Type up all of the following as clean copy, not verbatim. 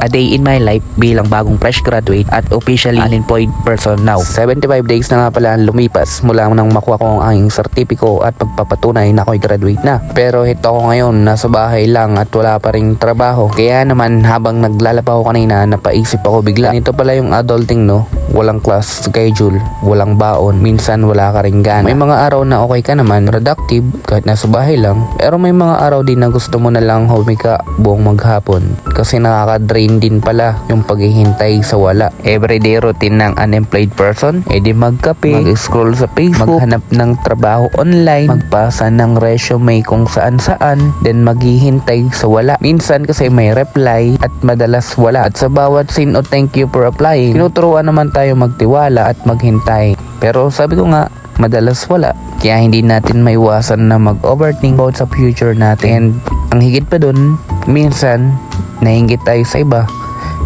A day in my life bilang bagong fresh graduate at officially unemployed person now. 75 days na nga pala ang lumipas mula nang makuha ko ang aking sertipiko at pagpapatunay na ako'y graduate na. Pero hito ako ngayon, nasa bahay lang at wala pa ring trabaho. Kaya naman habang naglalaba ko kanina, napaisip ako bigla. Ito pala yung adulting, no? Walang class schedule, walang baon, minsan wala ka ring gana. May mga araw na okay ka naman, productive kahit nasa bahay lang. Pero may mga araw din na gusto mo na lang humika buong maghapon. Kasi nakaka-drain din pala yung paghihintay sa wala. Everyday routine ng unemployed person, edi magkape, mag-scroll sa Facebook, maghanap ng trabaho online, magpasa ng resume kung saan-saan, then maghihintay sa wala. Minsan kasi may reply at madalas wala. At sa bawat send o thank you for applying, tinuturuan naman tayo magtiwala at maghintay. Pero sabi ko nga, madalas wala. Kaya hindi natin maiwasan na mag-overthink about sa future natin. And ang higit pa dun, minsan, nainggit tayo sa iba.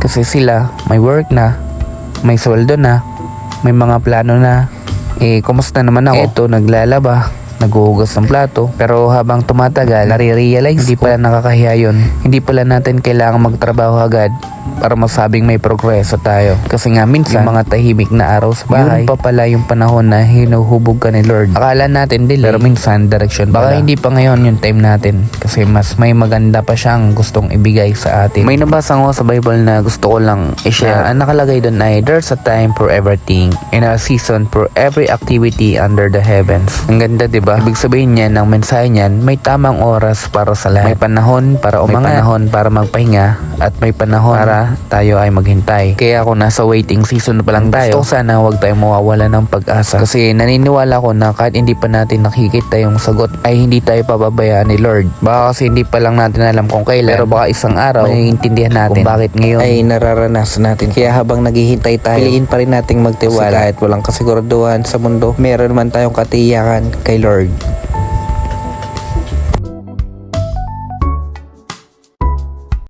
Kasi sila, may work na, may sweldo na, may mga plano na. Kumusta naman ako? Eto, naglalaba, naghuhugas ng plato. Pero habang tumatagal, nare-realize hindi pala nakakahiya yun. Hindi pala natin kailangan magtrabaho agad para masabing may progreso tayo. Kasi nga minsan, yung mga tahimik na araw sa bahay, yun pa pala yung panahon na hinuhubog ka ni Lord. Akala natin delay, pero minsan direction pala. Baka hindi pa ngayon yung time natin. Kasi mas may maganda pa siyang gustong ibigay sa atin. May nabasa ko sa Bible na gusto ko lang i-share. Ang nakalagay doon ay, there's a time for everything and a season for every activity under the heavens. Ang ganda, diba? Ibig sabihin niya, ng mensahe niyan, may tamang oras para sa lahat. May panahon para umangat, may panahon para magpahinga, at may panahon para tayo ay maghintay. Kaya kung nasa waiting season pa lang tayo, gusto sana huwag tayong mawawala ng pag-asa. Kasi naniniwala ko na kahit hindi pa natin nakikita yung sagot, ay hindi tayo pababayaan ni Lord. Baka kasi hindi pa lang natin alam kung kailan, pero baka isang araw, maiintindihan natin kung bakit ngayon ay nararanasan natin. Kaya habang naghihintay tayo, piliin pa rin nating magtiwala. Kahit walang kasiguraduhan sa mundo, meron man tayong katiyakan kay Lord.